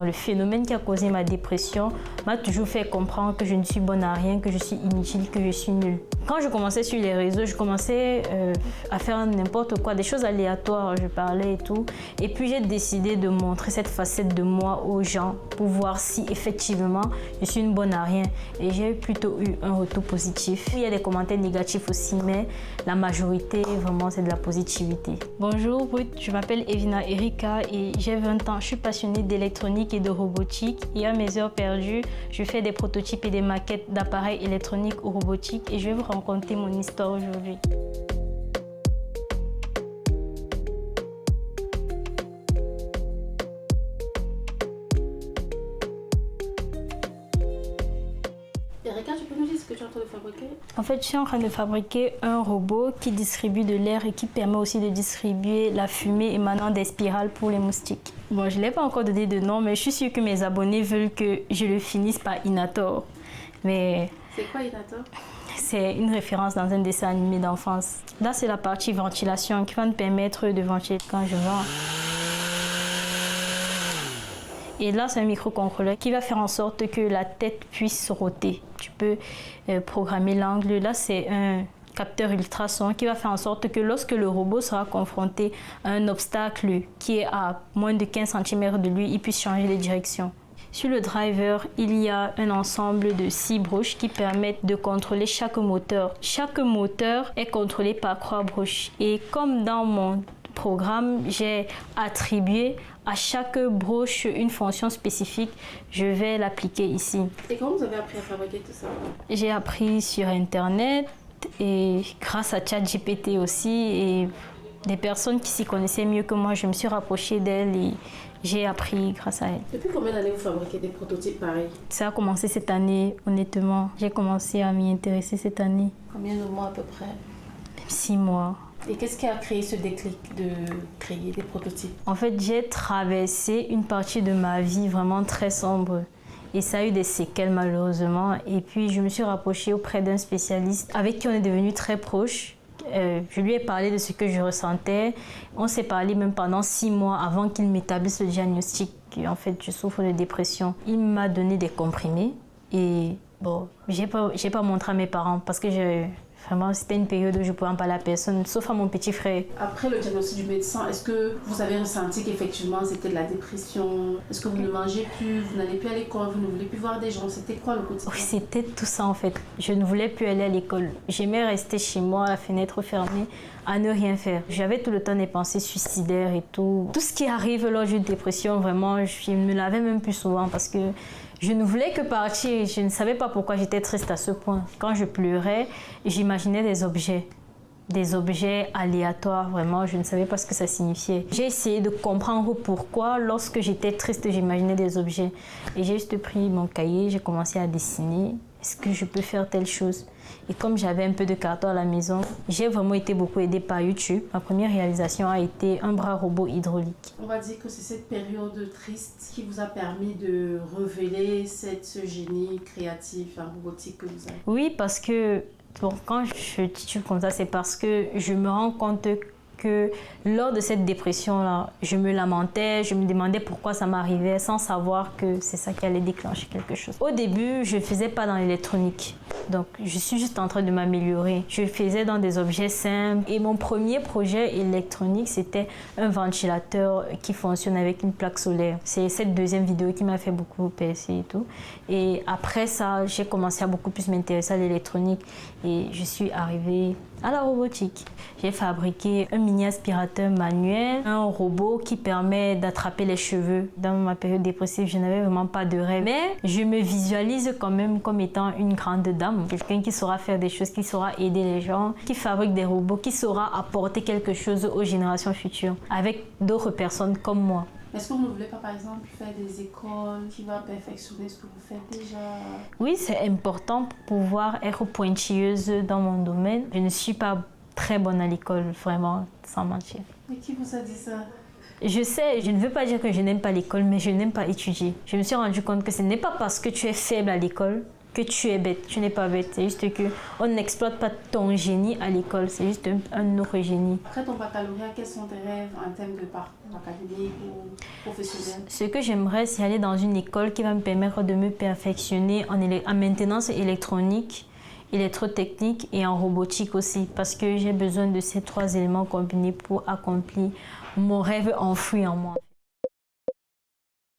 Le phénomène qui a causé ma dépression m'a toujours fait comprendre que je ne suis bonne à rien, que je suis inutile, que je suis nulle. Quand je commençais sur les réseaux, je commençais à faire n'importe quoi, des choses aléatoires, je parlais et tout. Et puis j'ai décidé de montrer cette facette de moi aux gens pour voir si effectivement je suis une bonne à rien. Et j'ai plutôt eu un retour positif. Il y a des commentaires négatifs aussi, mais la majorité, vraiment, c'est de la positivité. Bonjour Ruth, je m'appelle Evina Erika et j'ai 20 ans. Je suis passionnée d'électronique et de robotique, et à mes heures perdues, je fais des prototypes et des maquettes d'appareils électroniques ou robotiques et je vais vous raconter mon histoire aujourd'hui. Erika, tu peux nous dire ce que tu es en train de fabriquer? En fait, je suis en train de fabriquer un robot qui distribue de l'air et qui permet aussi de distribuer la fumée émanant des spirales pour les moustiques. Bon, je ne l'ai pas encore donné de nom, mais je suis sûre que mes abonnés veulent que je le finisse par Inator. Mais c'est quoi Inator? C'est une référence dans un dessin animé d'enfance. Là, c'est la partie ventilation qui va nous permettre de ventiler quand je vends. Et là, c'est un microcontrôleur qui va faire en sorte que la tête puisse roter. Tu peux programmer l'angle. Là, c'est un capteur ultrason qui va faire en sorte que lorsque le robot sera confronté à un obstacle qui est à moins de 15 cm de lui, il puisse changer de direction. Sur le driver, il y a un ensemble de 6 broches qui permettent de contrôler chaque moteur. Chaque moteur est contrôlé par 3 broches. Et comme dans mon programme, j'ai attribué à chaque broche une fonction spécifique. Je vais l'appliquer ici. Et comment vous avez appris à fabriquer tout ça? J'ai appris sur Internet et grâce à ChatGPT aussi. Et des personnes qui s'y connaissaient mieux que moi, je me suis rapprochée d'elles et j'ai appris grâce à elles. Depuis combien d'années vous fabriquez des prototypes pareils? Ça a commencé cette année, honnêtement. J'ai commencé à m'y intéresser cette année. Combien de mois à peu près? 6 mois. Et qu'est-ce qui a créé ce déclic de créer des prototypes? En fait, j'ai traversé une partie de ma vie vraiment très sombre. Et ça a eu des séquelles malheureusement. Et puis, je me suis rapprochée auprès d'un spécialiste avec qui on est devenu très proches. Je lui ai parlé de ce que je ressentais. On s'est parlé même pendant 6 mois avant qu'il m'établisse le diagnostic. En fait, je souffre de dépression. Il m'a donné des comprimés. Et bon, j'ai pas montré à mes parents parce que vraiment, c'était une période où je ne pouvais en parler à personne, sauf à mon petit frère. Après le diagnostic du médecin, est-ce que vous avez ressenti qu'effectivement c'était de la dépression? Est-ce que vous ne mangez plus, vous n'allez plus à l'école, vous ne voulez plus voir des gens? C'était quoi le quotidien? Oui, c'était tout ça en fait. Je ne voulais plus aller à l'école. J'aimais rester chez moi, la fenêtre fermée, à ne rien faire. J'avais tout le temps des pensées suicidaires et tout. Tout ce qui arrive lors d'une dépression, vraiment, je me l'avais même plus souvent parce que je ne voulais que partir. Je ne savais pas pourquoi j'étais triste à ce point. Quand je pleurais, j'imaginais des objets aléatoires. Vraiment, je ne savais pas ce que ça signifiait. J'ai essayé de comprendre pourquoi, lorsque j'étais triste, j'imaginais des objets. Et j'ai juste pris mon cahier, j'ai commencé à dessiner. Est-ce que je peux faire telle chose? Et comme j'avais un peu de carton à la maison, j'ai vraiment été beaucoup aidée par YouTube. Ma première réalisation a été un bras robot hydraulique. On va dire que c'est cette période triste qui vous a permis de révéler ce génie créatif en robotique que vous avez. Oui, parce que bon, quand je titube comme ça, c'est parce que je me rends compte que lors de cette dépression-là, je me lamentais, je me demandais pourquoi ça m'arrivait sans savoir que c'est ça qui allait déclencher quelque chose. Au début, je ne faisais pas dans l'électronique. Donc, je suis juste en train de m'améliorer. Je faisais dans des objets simples. Et mon premier projet électronique, c'était un ventilateur qui fonctionne avec une plaque solaire. C'est cette deuxième vidéo qui m'a fait beaucoup percer et tout. Et après ça, j'ai commencé à beaucoup plus m'intéresser à l'électronique. Et je suis arrivée à la robotique. J'ai fabriqué un mini aspirateur manuel, un robot qui permet d'attraper les cheveux. Dans ma période dépressive, je n'avais vraiment pas de rêve. Mais je me visualise quand même comme étant une grande dame. Quelqu'un qui saura faire des choses, qui saura aider les gens, qui fabrique des robots, qui saura apporter quelque chose aux générations futures avec d'autres personnes comme moi. Est-ce que vous ne voulez pas, par exemple, faire des écoles qui vont perfectionner ce que vous faites déjà? Oui, c'est important pour pouvoir être pointilleuse dans mon domaine. Je ne suis pas très bonne à l'école, vraiment, sans mentir. Mais qui vous a dit ça? Je sais, je ne veux pas dire que je n'aime pas l'école, mais je n'aime pas étudier. Je me suis rendu compte que ce n'est pas parce que tu es faible à l'école que tu es bête. Tu n'es pas bête. C'est juste que on n'exploite pas ton génie à l'école. C'est juste un autre génie. Après ton baccalauréat, quels sont tes rêves en termes de parcours académique ou professionnel? Ce que j'aimerais, c'est aller dans une école qui va me permettre de me perfectionner en maintenance électronique, électrotechnique et en robotique aussi. Parce que j'ai besoin de ces 3 éléments combinés pour accomplir mon rêve enfoui en moi.